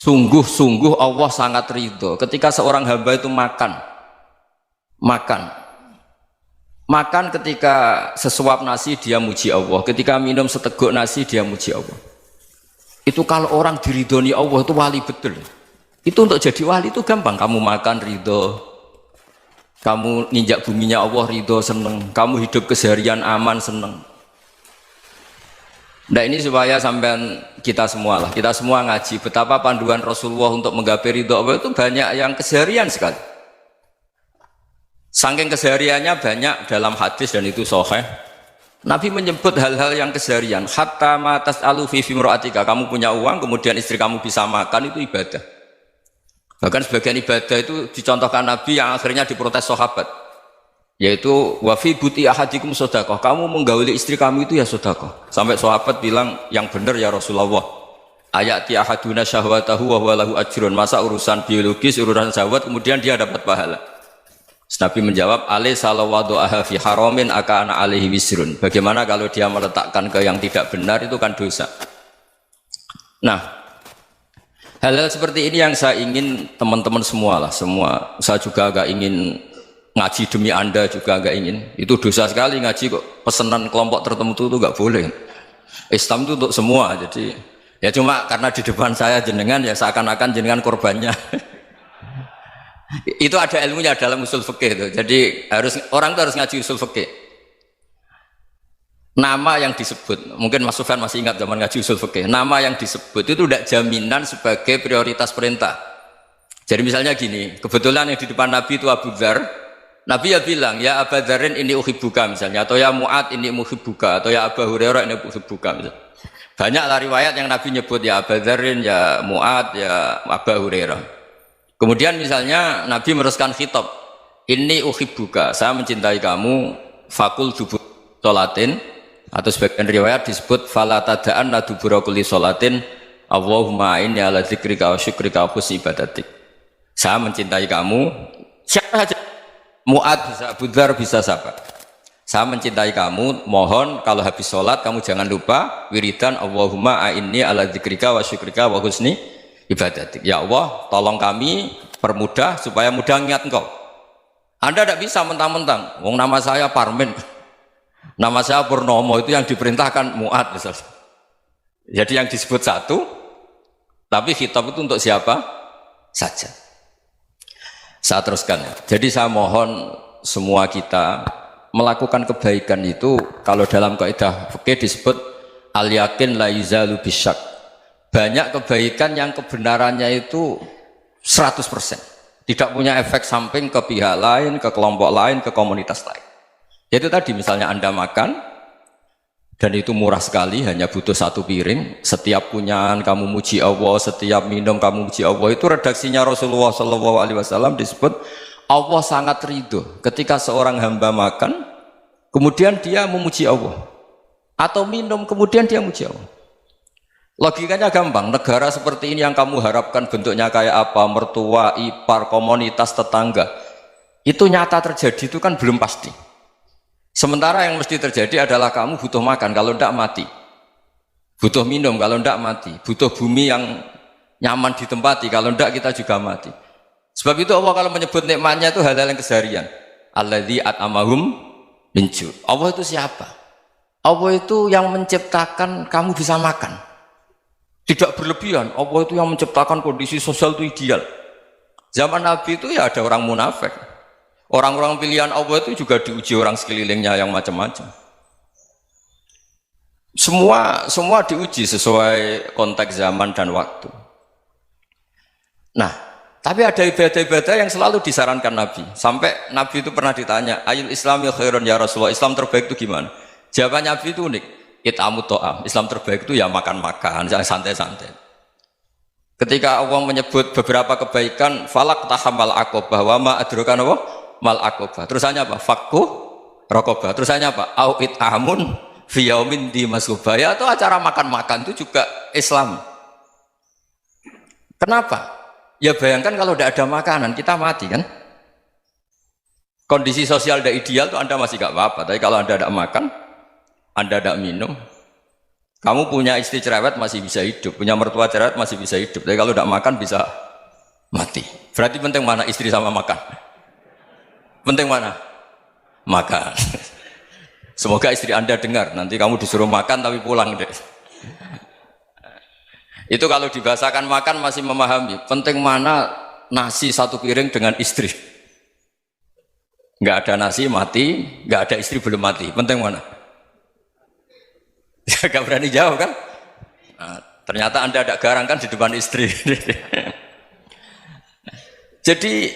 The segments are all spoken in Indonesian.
Sungguh-sungguh Allah sangat ridho ketika seorang hamba itu makan ketika sesuap nasi dia muji Allah, ketika minum seteguk nasi dia muji Allah. Itu kalau orang diridhoni Allah itu wali betul. Itu untuk jadi wali itu gampang, kamu makan ridho, kamu nginjak buminya Allah ridho seneng, kamu hidup keseharian aman seneng. Nah ini supaya sampai kita semua ngaji betapa panduan Rasulullah untuk menggapai ridho Allah itu banyak yang keseharian sekali. Saking kesehariannya banyak dalam hadis dan itu sahih. Nabi menyebut hal-hal yang keseharian. Hatta ma tas'alu fi imra'atika, kamu punya uang kemudian istri kamu bisa makan itu ibadah. Bahkan sebagian ibadah itu dicontohkan Nabi yang akhirnya diprotes sahabat. Yaitu wa fi buti ahadikum sedekah, kamu menggauli istri kamu itu ya sedekah. Sampai sahabat bilang yang benar ya Rasulullah. Ayati ahaduna syahwatahu wa huwa lahu ajrun, masa urusan biologis, urusan syahwat kemudian dia dapat pahala. Nabi menjawab, alaysa lawadhu'aha fi haramin akana alaihi wisrun. Bagaimana kalau dia meletakkan ke yang tidak benar itu kan dosa. Nah, hal-hal seperti ini yang saya ingin teman-teman semua saya juga agak ingin ngaji demi Anda juga agak ingin. Itu dosa sekali ngaji kok pesanan kelompok tertentu itu enggak boleh. Islam itu untuk semua. Jadi ya cuma karena di depan saya jenengan ya seakan-akan jenengan korbannya. Itu ada ilmunya dalam usul fikih itu. Jadi orang itu harus ngaji usul fikih. Nama yang disebut, mungkin Mas Sufyan masih ingat zaman ngaji usul fikih. Nama yang disebut itu tidak jaminan sebagai prioritas perintah. Jadi misalnya gini, kebetulan yang di depan Nabi itu Abu Dzar. Nabi ya bilang, ya Abu Dzarin ini uhibbuka misalnya, atau ya Mu'ad ini muhibbuka, atau ya Abu Hurairah ini uhibbuka misalnya. Banyaklah riwayat yang Nabi nyebut ya Abu Dzarin, ya Mu'ad, ya Abu Hurairah. Kemudian misalnya Nabi meneruskan khitab, ini uhibbuka, saya mencintai kamu, fakul dubur sholatin, atau sebagian riwayat disebut fala tada'an la dubura kulli sholatin, Allahumma inni ala dzikrika wa syukrika wa husni ibadatik. Saya mencintai kamu, siapa saja, Mu'ad bisa, Abu Dzar bisa siapa. Saya mencintai kamu, mohon kalau habis sholat kamu jangan lupa wiridan Allahumma a'inni ala dzikrika wa syukrika wa husni ibadatik. Ya Allah, tolong kami permudah supaya mudah ingat engkau. Anda tidak bisa mentang-mentang, wong nama saya Parmin, nama saya Purnomo, itu yang diperintahkan Mu'ad misalnya. Jadi yang disebut satu, tapi khitab itu untuk siapa saja. Saya teruskan ya. Jadi saya mohon semua kita melakukan kebaikan itu, kalau dalam kaidah fikih disebut al yakin la yuzalu bisyak. Banyak kebaikan yang kebenarannya itu 100%, tidak punya efek samping ke pihak lain, ke kelompok lain, ke komunitas lain. Itu tadi misalnya Anda makan dan itu murah sekali, hanya butuh satu piring, setiap punyaan kamu muji Allah, setiap minum kamu muji Allah. Itu redaksinya Rasulullah SAW disebut Allah sangat ridho ketika seorang hamba makan kemudian dia memuji Allah, atau minum kemudian dia muji Allah. Logikanya gampang, negara seperti ini yang kamu harapkan bentuknya kayak apa, mertua, ipar, komunitas, tetangga, itu nyata terjadi itu kan belum pasti. Sementara yang mesti terjadi adalah kamu butuh makan, kalau tidak mati. Butuh minum, kalau tidak mati. Butuh bumi yang nyaman ditempati, kalau tidak kita juga mati. Sebab itu Allah kalau menyebut nikmatnya itu hal-hal yang keseharian. Alladzi at'amahum min ju'. Allah itu siapa? Allah itu yang menciptakan kamu bisa makan. Tidak berlebihan, Allah itu yang menciptakan kondisi sosial itu ideal. Zaman Nabi itu ya ada orang munafik. Orang-orang pilihan Allah itu juga diuji orang sekelilingnya yang macam-macam. Semua diuji sesuai konteks zaman dan waktu. Nah, tapi ada ibadah-ibadah yang selalu disarankan Nabi. Sampai Nabi itu pernah ditanya, ayul islami khairun ya Rasulullah, Islam terbaik itu gimana? Jawaban Nabi itu unik. It'amut to'am, Islam terbaik itu ya makan-makan, santai-santai. Ketika Allah menyebut beberapa kebaikan, falak tahamal akobah, wa ma adrokan apa? Mal akobah. Terusannya apa? Fakku rokobah. Terusannya apa? Au it'amun fiyaumin di masubaya, atau acara makan-makan itu juga Islam. Kenapa? Ya bayangkan kalau tidak ada makanan, kita mati kan? Kondisi sosial tidak ideal itu Anda masih gak apa-apa, tapi kalau Anda tidak makan, Anda tidak minum, Kamu punya istri cerewet masih bisa hidup, punya mertua cerewet masih bisa hidup. Tapi kalau tidak makan bisa mati. Berarti penting mana istri sama makan? Penting mana? Makan. Semoga istri Anda dengar. Nanti kamu disuruh makan tapi pulang deh. Itu kalau dibahasakan makan masih memahami. Penting mana nasi satu piring dengan istri? Nggak ada nasi mati, nggak ada istri belum mati. Penting mana? Gak berani jawab kan? Nah, ternyata Anda ada garang kan di depan istri. Jadi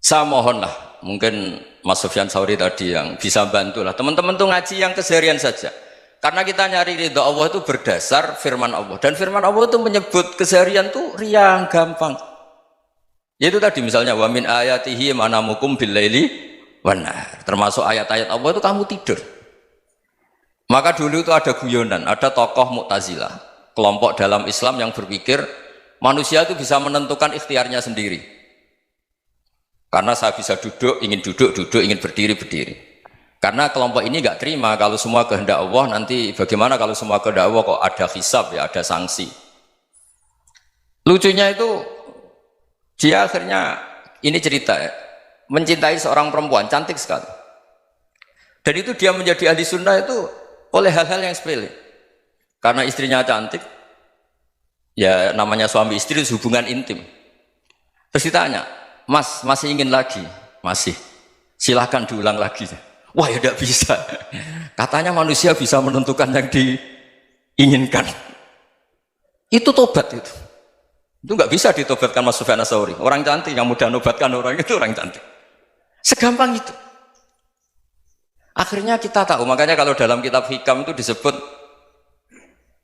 saya mohonlah, mungkin Mas Sufyan Sauri tadi yang bisa bantulah teman-teman tuh ngaji yang keseharian saja. Karena kita nyari ridha Allah itu berdasar firman Allah, dan firman Allah itu menyebut keseharian tuh riang gampang. Yaitu tadi misalnya wa min ayatihi manamukum bil laili wan nahar. Termasuk ayat-ayat Allah itu kamu tidur. Maka dulu itu ada guyonan, ada tokoh Mu'tazilah, kelompok dalam Islam yang berpikir manusia itu bisa menentukan ikhtiarnya sendiri. Karena saya bisa duduk, ingin berdiri, berdiri. Karena kelompok ini nggak terima kalau semua kehendak Allah, nanti bagaimana kalau semua kehendak Allah kok ada hisab ya, ada sanksi. Lucunya itu dia akhirnya, ini cerita ya, mencintai seorang perempuan cantik sekali. Dan itu dia menjadi ahli sunnah itu oleh hal-hal yang sepele. Karena istrinya cantik, ya namanya suami istri itu hubungan intim. Terus ditanya, Mas masih ingin lagi? Masih. Silahkan diulang lagi. Wah ya tidak bisa. Katanya manusia bisa menentukan yang diinginkan. Itu tobat itu. Itu nggak bisa ditobatkan Mas Sufyan Ats-Tsauri. Orang cantik yang mudah nobatkan orang itu orang cantik. Segampang itu. Akhirnya kita tahu, makanya kalau dalam kitab Hikam itu disebut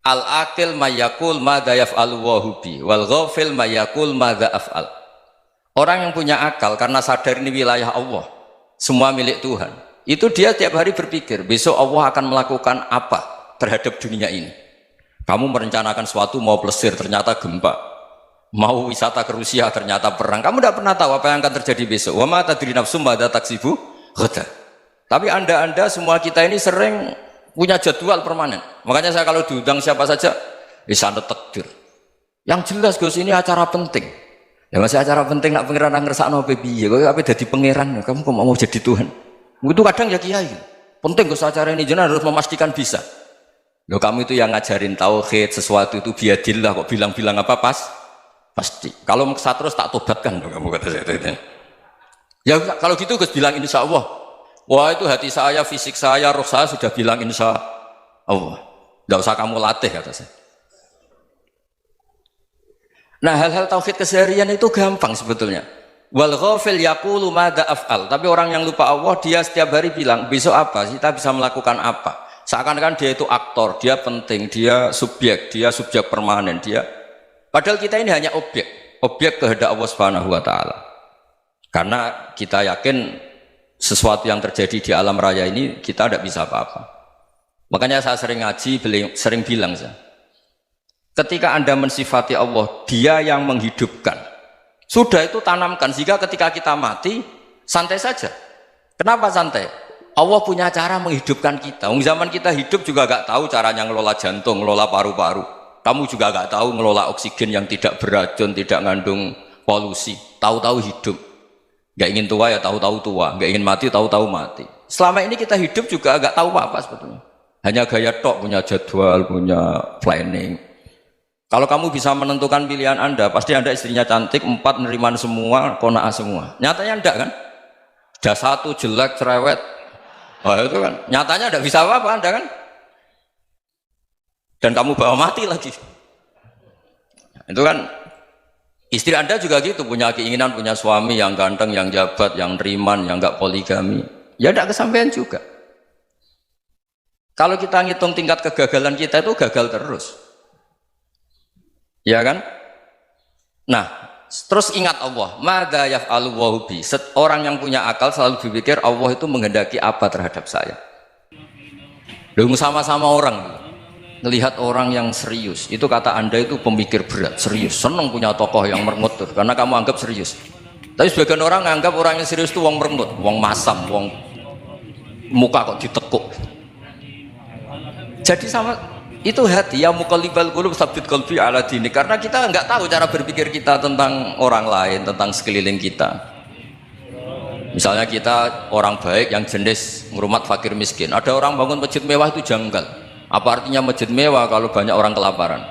al-aqil mayakul madza yaf'alu wa hubi wal ghafil mayakul madza af'al. Orang yang punya akal karena sadar ini wilayah Allah, semua milik Tuhan, itu dia tiap hari berpikir besok Allah akan melakukan apa terhadap dunia ini. Kamu merencanakan sesuatu mau plesir ternyata gempa, mau wisata ke Rusia ternyata perang. Kamu tidak pernah tahu apa yang akan terjadi besok. Wa ma tadri nafsum madza taksibu ghadan. Tapi anda semua kita ini sering punya jadwal permanen. Makanya saya kalau diundang siapa saja, sana takdir. Yang jelas Gus ini acara penting. Ya masih acara penting nak pangeran ngersakno piye? Kok ape dadi pangeran? Kamu kok mau jadi Tuhan? Itu kadang ya kiai. Penting Gus acara ini jenengan harus memastikan bisa. Loh kamu itu yang ngajarin tauhid, sesuatu itu biadillah kok bilang-bilang apa pasti. Kalau maksa terus tak tobatkan kamu kata saya itu. Ya kalau gitu Gus bilang insya Allah. Wah itu hati saya, fisik saya, roh saya sudah bilang insya Allah. Tidak usah kamu latih kata saya. Nah hal-hal tauhid keseharian itu gampang sebetulnya. Wal ghafil yaqulu madza af'al. Tapi orang yang lupa Allah dia setiap hari bilang besok apa? Kita bisa melakukan apa? Seakan-akan dia itu aktor, dia penting, dia subjek permanen, dia. Padahal kita ini hanya objek kehendak Allah Subhanahu wa taala. Karena kita yakin sesuatu yang terjadi di alam raya ini kita tidak bisa apa-apa. Makanya saya sering ngaji, sering bilang saya, ketika Anda mensifati Allah, dia yang menghidupkan, sudah itu tanamkan sehingga ketika kita mati santai saja. Kenapa santai? Allah punya cara menghidupkan kita. Zaman kita hidup juga gak tahu caranya ngelola jantung, ngelola paru-paru. Kamu juga gak tahu ngelola oksigen yang tidak beracun, tidak ngandung polusi. Tahu-tahu hidup. Gak ingin tua ya tahu-tahu tua, gak ingin mati tahu-tahu mati. Selama ini kita hidup juga gak tahu apa sebetulnya. Hanya gaya tok, punya jadwal, punya planning. Kalau kamu bisa menentukan pilihan Anda, pasti Anda istrinya cantik, 4 neriman semua, kona'ah semua. Nyatanya enggak kan? Ada 1 jelek, cerewet. Oh itu kan, nyatanya enggak bisa apa-apa Anda kan? Dan kamu bawa mati lagi. Itu kan. Istri Anda juga gitu, punya keinginan punya suami yang ganteng, yang jabat, yang neriman, yang enggak poligami. Ya enggak kesampaian juga. Kalau kita ngitung tingkat kegagalan kita itu gagal terus. Ya kan? Nah, terus ingat Allah, madza yaf'alu wa hubi. Orang yang punya akal selalu berpikir Allah itu menghendaki apa terhadap saya. Loh sama-sama orang ngelihat orang yang serius, itu kata Anda itu pemikir berat, serius, senang punya tokoh yang merengut karena kamu anggap serius. Tapi sebagian orang anggap orang yang serius itu wong merengut, wong masam, wong muka kok ditekuk. Jadi sama itu hati ya muqallibal qulub tsabbit qalbi ala dinik, karena kita nggak tahu cara berpikir kita tentang orang lain, tentang sekeliling kita. Misalnya kita orang baik yang jenis ngurmat fakir miskin, ada orang bangun masjid mewah itu janggal. Apa artinya masjid mewah kalau banyak orang kelaparan?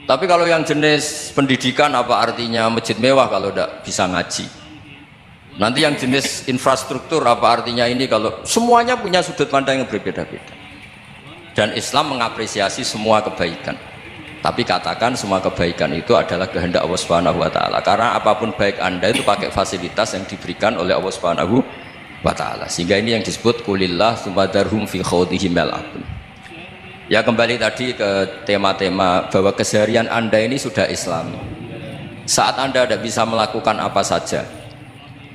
Tapi kalau yang jenis pendidikan, apa artinya masjid mewah kalau tidak bisa ngaji? Nanti yang jenis infrastruktur, apa artinya ini kalau semuanya punya sudut pandang yang berbeda-beda. Dan Islam mengapresiasi semua kebaikan. Tapi katakan semua kebaikan itu adalah kehendak Allah Subhanahu wa taala. Karena apapun baik Anda itu pakai fasilitas yang diberikan oleh Allah Subhanahu wa taala. Sehingga ini yang disebut kulillah sumadarhum fi khawdihim yal'abun. Ya kembali tadi ke tema-tema bahwa keseharian Anda ini sudah Islam. Saat Anda tidak bisa melakukan apa saja.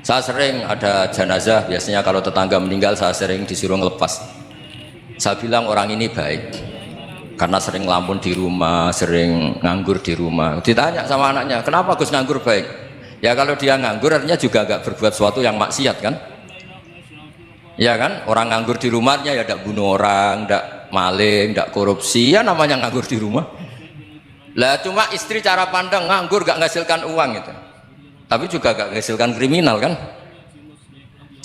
Saya sering ada jenazah, biasanya kalau tetangga meninggal saya sering disuruh ngelepas. Saya bilang orang ini baik karena sering ngelamun di rumah, sering nganggur di rumah. Ditanya sama anaknya, kenapa Gus nganggur baik? Ya kalau dia nganggur artinya juga agak berbuat sesuatu yang maksiat kan? Ya kan, orang nganggur di rumahnya ya tidak bunuh orang, tidak maling, tidak korupsi, ya namanya nganggur di rumah. Lah cuma istri cara pandang nganggur gak menghasilkan uang itu, tapi juga gak menghasilkan kriminal kan?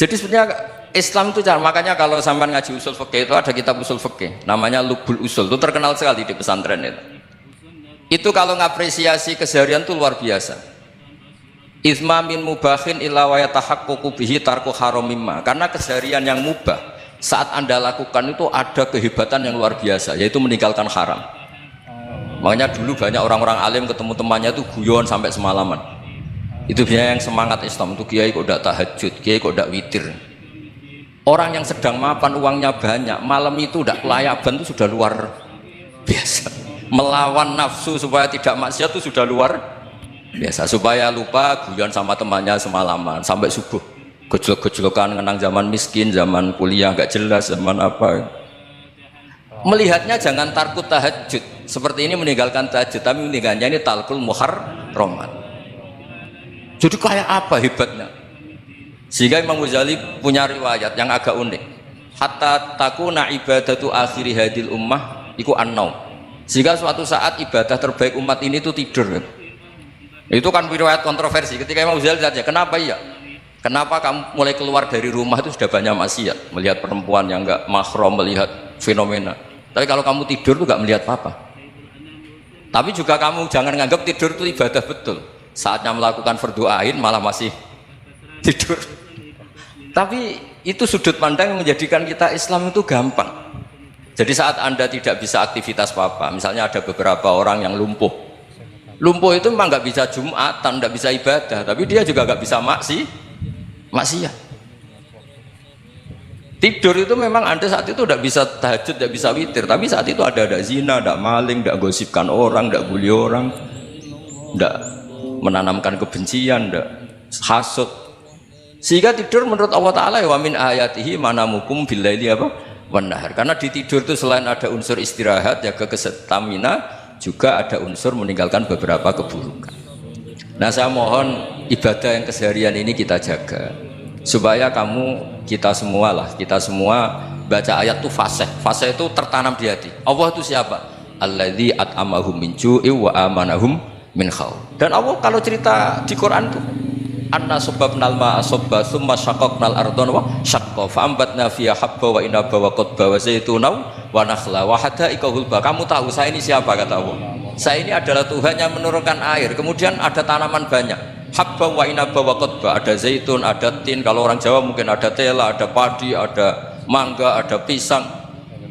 Jadi sebenarnya Islam itu cara, makanya kalau sampai ngaji usul fikih itu ada kitab usul fikih namanya Lubul Usul, itu terkenal sekali di pesantren itu. Itu kalau ngapresiasi keseharian itu luar biasa. Izma min mubahin illa wa yatahaqqaqu bihi tarku haramimma. Karena keseharian yang mubah saat Anda lakukan itu ada kehebatan yang luar biasa, yaitu meninggalkan haram. Makanya dulu banyak orang-orang alim ketemu temannya itu guyon sampai semalaman. Itu biasanya yang semangat Islam itu, kiai kok tidak tahajud, kiai kok tidak witir. Orang yang sedang mapan uangnya banyak, malam itu udah kelayaban itu sudah luar biasa. Melawan nafsu supaya tidak maksiat itu sudah luar biasa. Supaya lupa guyon sama temannya semalaman sampai subuh. Gejlok-gejlokan ngenang zaman miskin, zaman kuliah gak jelas, zaman apa. Melihatnya jangan tarkut tahajud. Seperti ini meninggalkan tahajud, tapi meninggalkannya ini talkul muharramat. Jadi kayak apa hebatnya? Sehingga Imam Ghazali punya riwayat yang agak unik. Hatta takuna ibadatu akhiri hadil ummah iku an-naum. Sehingga suatu saat ibadah terbaik umat ini itu tidur. Itu kan riwayat kontroversi. Ketika Imam Ghazali tanya, kenapa iya? Kenapa kamu mulai keluar dari rumah itu sudah banyak maksiat, melihat perempuan yang enggak mahram, melihat fenomena. Tapi kalau kamu tidur tuh enggak melihat apa-apa. Tapi juga kamu jangan nganggap tidur itu ibadah betul. Saatnya melakukan fardu ain malah masih tidur. Tapi itu sudut pandang yang menjadikan kita Islam itu gampang. Jadi saat Anda tidak bisa aktivitas apa-apa, misalnya ada beberapa orang yang lumpuh itu memang nggak bisa Jumatan, nggak bisa ibadah, tapi dia juga nggak bisa maksiat. Tidur itu memang Anda saat itu tidak bisa tahajud, tidak bisa witir, tapi saat itu ada zina, ada maling, tidak gosipkan orang, tidak bully orang, tidak menanamkan kebencian, tidak hasut. Sehingga tidur menurut Allah Ta'ala ya wa min ayatihi manamukum billaili apa wan-nahar. Karena di tidur itu selain ada unsur istirahat, jaga kestamina, juga ada unsur meninggalkan beberapa keburukan. Nah saya mohon ibadah yang keseharian ini kita jaga supaya kita semua baca ayat itu fase itu tertanam di hati. Allah itu siapa? Alladzi at'amahum min ju'i wa amanahum min khauf. Dan Allah kalau cerita di Quran itu anna sababnal ma'a sabba thumma syaqaqnal ardha wa syaqqa fa ambatna fiha habba wa inaba wa qadba wa zaituna wa nakhla wa hadaika gulba. Kamu tahu saya ini siapa, kata Allah? Saya ini adalah Tuhan yang menurunkan air, kemudian ada tanaman banyak, habba wa inaba wa qadba, ada zaitun, ada tin, kalau orang Jawa mungkin ada tela, ada padi, ada mangga, ada pisang.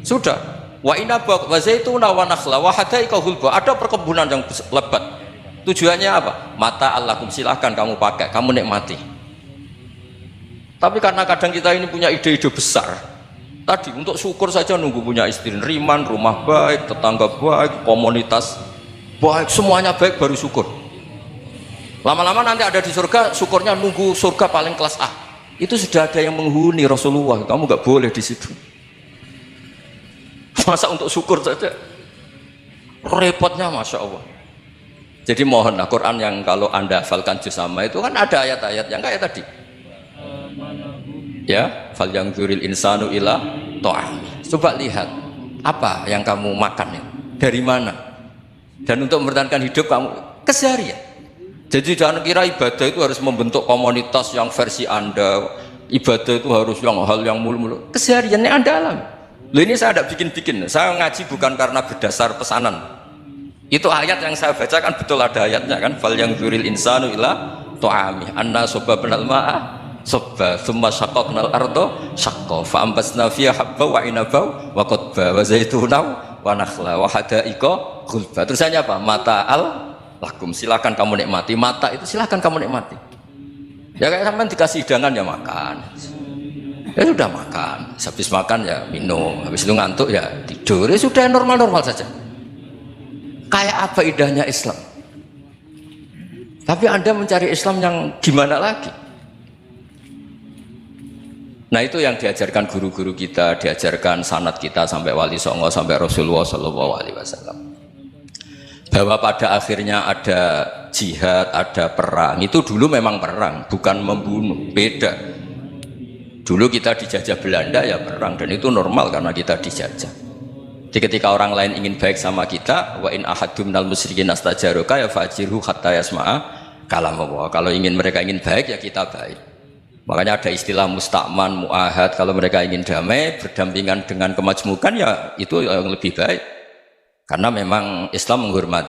Sudah. Wa inaba wa zaituna wa nakhla wa hadaika gulba, ada perkebunan yang lebat. Tujuannya apa? Mata Allahum, silahkan kamu pakai, kamu nikmati. Tapi karena kadang kita ini punya ide-ide besar. Tadi untuk syukur saja nunggu punya istri riman, rumah baik, tetangga baik, komunitas baik, semuanya baik baru syukur. Lama-lama nanti ada di surga, syukurnya nunggu surga paling kelas A. Itu sudah ada yang menghuni Rasulullah, kamu nggak boleh di situ. Masa untuk syukur saja repotnya, masya Allah. Jadi mohonlah Quran yang kalau Anda hafalkan juz sama itu kan ada ayat-ayat yang kayak tadi. Ya, fal yang dzuril insanu ila ta'am. Coba lihat. Apa yang kamu makan ya? Dari mana? Dan untuk mempertahankan hidup kamu keseharian. Jadi jangan kira ibadah itu harus membentuk komunitas yang versi Anda. Ibadah itu harus yang hal yang mulu-mulu. Kesehariannya Anda alami. Loh, ini saya tidak bikin-bikin. Saya ngaji bukan karena berdasar pesanan. Itu ayat yang saya baca kan betul ada ayatnya kan. Fal yang dzuril insanu ila tu'ami anna sababnal ma'a sabba thumma syaqqaqnal arda syaqqa fa ambasna fiha habba wa inaba wa qadba wa zaituna wa nakhla wa hadaiqa ghulba. Terusannya apa? Mata'al lakum, silakan kamu nikmati. Mata itu silakan kamu nikmati. Ya kayak sampean dikasih hidangan ya makan. Ya sudah makan, habis makan ya minum, habis itu ngantuk ya tidur. Ya sudah normal-normal saja. Kayak apa indahnya Islam? Tapi Anda mencari Islam yang gimana lagi? Nah itu yang diajarkan guru-guru kita, diajarkan sanad kita sampai Wali Songo, sampai Rasulullah SAW. Bahwa pada akhirnya ada jihad, ada perang. Itu dulu memang perang, bukan membunuh, beda. Dulu kita dijajah Belanda ya perang, dan itu normal karena kita dijajah. Jadi ketika orang lain ingin baik sama kita, wa in ahadum minal musyrikin astajaruka ya fajirhu hatta yasma'a kalam Allah. Kalau mereka ingin baik ya kita baik. Makanya ada istilah musta'man, mu'ahad. Kalau mereka ingin damai, berdampingan dengan kemajmukan ya itu yang lebih baik. Karena memang Islam menghormati